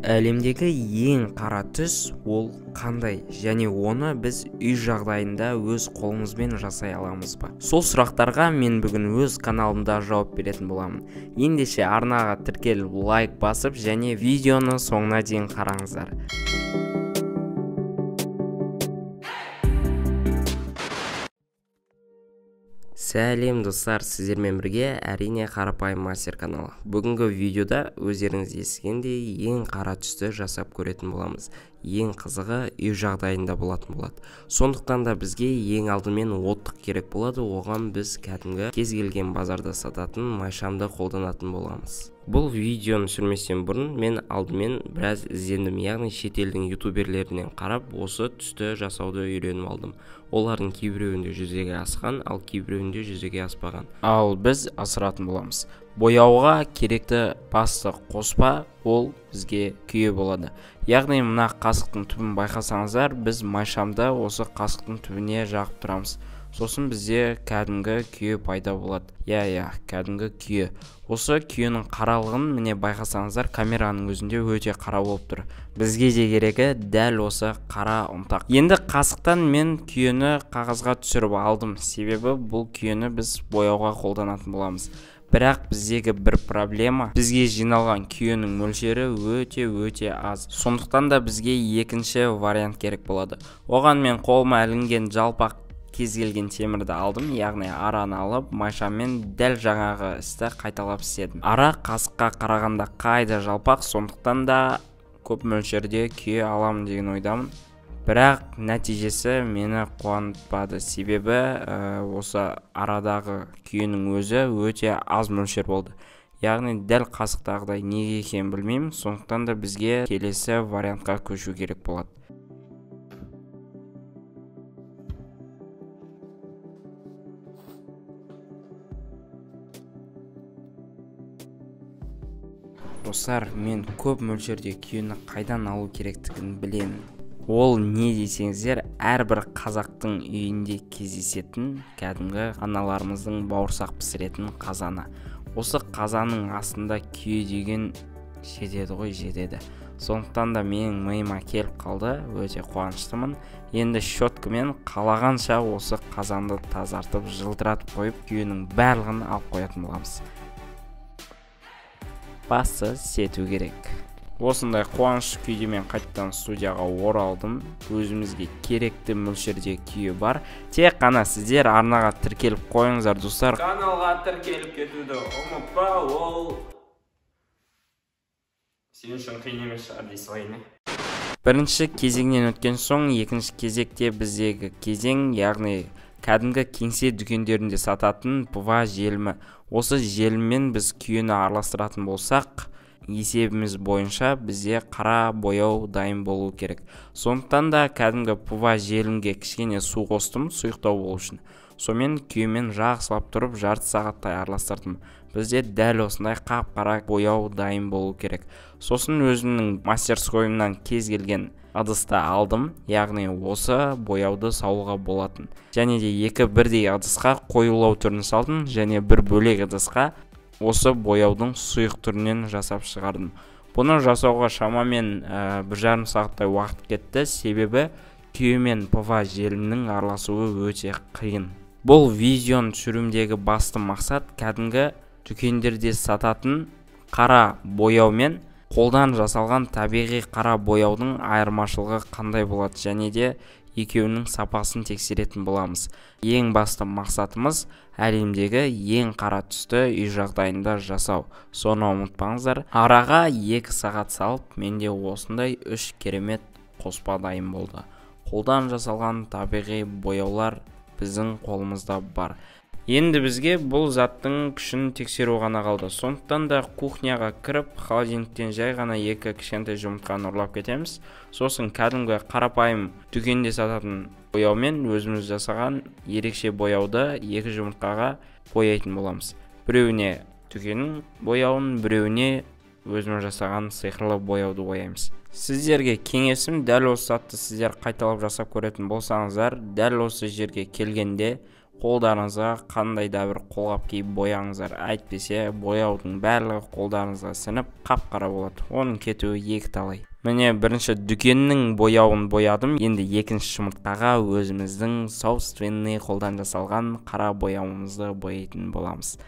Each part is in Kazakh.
Әлемдегі ең қара түс ол қандай, және оны біз үй жағдайында өз қолымызбен жасай аламыз ба? Сол сұрақтарға мен бүгін өз каналымда жауап беретін боламын. Ендеше арнаға тіркеліп лайк басып және видеоны соңына дейін қараңыздар. Сәлем достар, сіздермен бірге әрине қарапайым мастер каналы. Бүгінгі видеода өздеріңіз естігендей ең қара түсті жасап көретін боламыз. Ең қызығы үй жағдайында болатын болады. Сондықтан да бізге ең алдымен оттық керек болады. Оған біз кәдімгі кез келген базарда сататын майшамды қолданатын боламыз. Бұл видеоны түсірместен бұрын мен алдымен біраз іздендім, яғни шетелдің ютуберлерінен қарап осы түсті жасауды үйреніп алдым. Олардың кейбіреуінде жүзеге асқан, ал кейбіреуінде жүзеге аспаған. Ал біз асыратын боламыз. Бояуға керекті басты қоспа ол бізге күйе болады. Яғни мына қасықтың түбін байқасаңыздар, біз майшамды осы қасықтың түбіне жағып тұрамыз. Сосын бізде кәдімгі күйе пайда болады. Кәдімгі күйе. Осы күйенің қаралығын міне байқасаңыздар, камераның өзінде өте қара болып тұр. Бізге де керегі дәл осы қара ұнтақ. Енді қасықтан мен күйені қағазға түсіріп алдым. Себебі бұл күйені біз бояуға қолданатын боламыз. Бірақ біздегі бір проблема, бізге жиналған күйенің мөлшері өте аз. Сондықтан да бізге екінші вариант керек болады. Оған мен қолыма ілінген жалпақ кез келген темірді алдым, яғни араны алып, майшаммен дәл жаңағы істі қайталап істедім. Ара қасыққа қарағанда қайда жалпақ, сондықтан да көп мөлшерде күйе аламын деген ойдамын. Бірақ нәтижесі мені қуантпады. Себебі осы арадағы күйенің өзі өте аз мөлшер болды. Яғни дәл қасықтағыдай неге екенін білмеймін, сондықтан да бізге келесі вариантқа көшу керек болады. Достар, мен көп мөлшерде күйені қайдан алу керектігін білемін. Ол не десеңіздер, әрбір қазақтың үйінде кездесетін кәдімгі аналарымыздың бауырсақ пісіретін қазаны. Осы қазаның астында күйе деген жетеді. Сондықтан да менің миыма келіп қалды, өте қуаныштымын. Енді щеткамен қалағанша осы қазанды тазартып, жылтыратып қойып, күйенің барлығын алып қоятын боламыз. Басы сету керек. Осындай қуанышты күйде мен қайтадан студияға оралдым. Өзімізге керекті мөлшерде күйе бар. Тек қана сіздер арнаға тіркеліп қойыңыздар, достар. Каналға тіркеліп кетуді ұмытпа, ол сен үшін қиын емес шығар дейсіз ғой. Бірінші кезеңнен өткен соң, екінші кезекте біздегі кезең, яғни кәдімгі кеңсе дүкендерінде сататын ПВА желімі. Осы желіммен біз күйені араластыратын болсақ, есебіміз бойынша бізде қара бояу дайын болу керек. Сондықтан да кәдімгі ПВА желімге кішкене су қостым, сұйықтау болу үшін. Сонымен күйемен жақсылап тұрып жарты сағаттай араластырдым. Бізде дәл осындай қап-қара бояу дайын болу керек. Сосын өзімнің мастерскойымнан кез келген ыдысты алдым, яғни осы бояуды салуға болатын. Және де екі бірдей ыдысқа қоюлау түрін салдым, және бір бөлек ыдысқа осы бояудың сұйық түрінен жасап шығардым. Бұны жасауға шамамен 1,5 сағаттай уақыт кетті, себебі күйе мен ПВА желімінің араласуы өте қиын. Бұл видеоны түсіруімдегі басты мақсат кәдімгі дүкендерде сататын қара бояу мен қолдан жасалған табиғи қара бояудың айырмашылығы қандай болады, және де екеуінің сапасын тексеретін боламыз. Ең басты мақсатымыз әлемдегі ең қара түсті үй жағдайында жасау. Соны ұмытпаңыздар. Араға 2 сағат салып, менде осындай 3 керемет қоспа дайын болды. Қолдан жасалған табиғи бояулар біздің қолымызда бар. Енді бізге бұл заттың күшін тексеру ғана қалды. Сондықтан да кухняға кіріп, холодильниктен жай ғана 2 кішкентай жұмыртқаны ұрлап кетеміз. Сосын кәдімгі қарапайым дүкенде сататын бояумен өзіміз жасаған ерекше бояуды 2 жұмыртқаға бояйтын боламыз. Біреуіне дүкеннің бояуын, біреуіне өзіміз жасаған сиқырлы бояуды бояймыз. Сіздерге кеңесім, дәл осы затты сіздер қайталап жасап көретін болсаңыздар, дәл осы жерге келгенде қолдарыңызға қандай да бір қолғап киіп бояңыздар. Әйтпесе бояудың барлығы қолдарыңызға сіңіп қап-қара болады. Оның кетуі екі талай. Міне бірінші дүкеннің бояуын боядым. Енді екінші жұмыртқаға өзіміздің собственный қолдан жасалған қара бояуымызды бояйтын боламыз.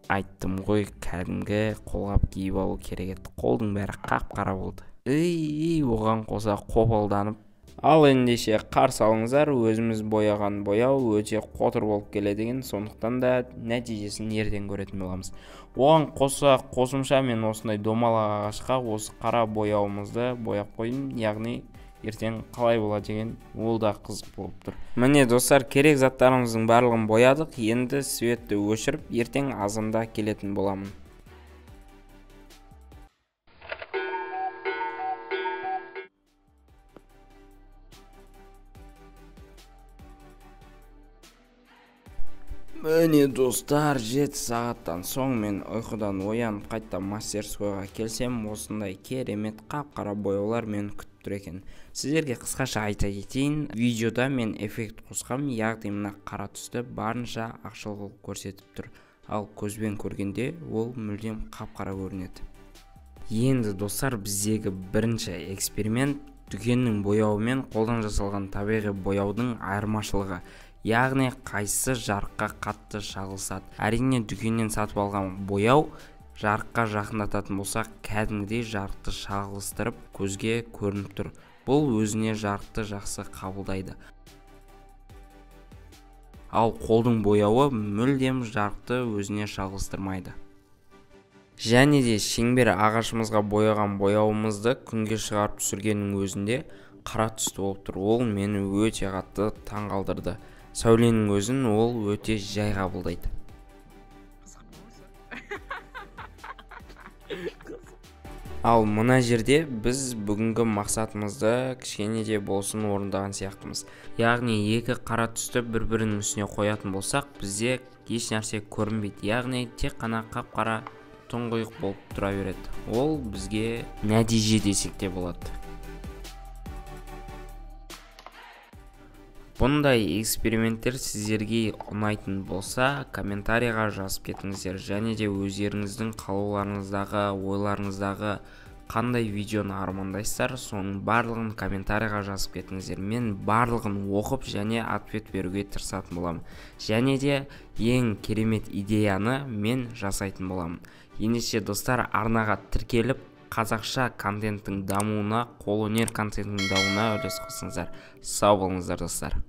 Айттым ғой, кәдімгі қолғап киіп алу керек еді. Қолдың бәрі қап-қара болды. Оған қоса қопалданып. Ал ендеше қарсы алыңыздар, өзіміз бояған бояу өте қотыр болып келеді екен, сондықтан да нәтижесін ертең көретін боламыз. Оған қоса қосымша мен осындай домалақ ағашқа осы қара бояуымызды бояп қойдым, яғни ертең қалай болады деген ол да қызық болып тұр. Міне достар, керек заттарымыздың барлығын боядық. Енді светті өшіріп, ертең азанда келетін боламын. Міне достар, 7 сағаттан соң мен ұйқыдан оянып қайта мастерскойға келсем, осындай керемет қап-қара бояулар мені күтіп тұр екен. Сіздерге қысқаша айта кетейін, видеода мен эффект қосқам, яғни мына қара түсті барынша ақшыл көрсетіп тұр. Ал көзбен көргенде ол мүлдем қап-қара көрінеді. Енді достар, біздегі бірінші эксперимент дүкеннің бояуы мен қолдан жасалған табиғи бояудың айырмашылығы. Яғни қайсы жарыққа қатты шағылысады. Әрине дүкеннен сатып алған бояу жарыққа жақындататын болсақ, кәдімгідей жарықты шағылыстырып көзге көрініп тұр. Бұл өзіне жарықты жақсы қабылдайды. Ал қолдың бояуы мүлдем жарықты өзіне шағылыстырмайды. Және де шеңбер ағашымызға бояған бояуымызды күнге шығарып түсіргеннің өзінде қара түсті болып тұр. Ол мені өте қатты таңғалдырды. Сәуленің өзін ол өте жай қабылдайды. Ал мына жерде біз бүгінгі мақсатымызды кішкене де болсын орындаған сияқтымыз. Яғни екі қара түсті бір-бірінің үстіне қоятын болсақ, бізде еш нәрсе көрінбейді. Яғни тек қана қап-қара тұңғиық болып тұра береді. Ол бізге нәтиже десек те болады. Бұндай эксперименттер сіздерге ұнайтын болса, комментарийға жазып кетіңіздер. Және де өздеріңіздің қалауларыңыздағы, ойларыңыздағы қандай видеоны армандайсыздар, соның барлығын комментарийға жазып кетіңіздер. Мен барлығын оқып және ответ беруге тырысатын боламын. Және де ең керемет идеяны мен жасайтын боламын. Ендеше достар, арнаға тіркеліп, қазақша контенттің дамуына, қолөнер контенттің дамуына үлес қосыңыздар. Сау болыңыздар достар.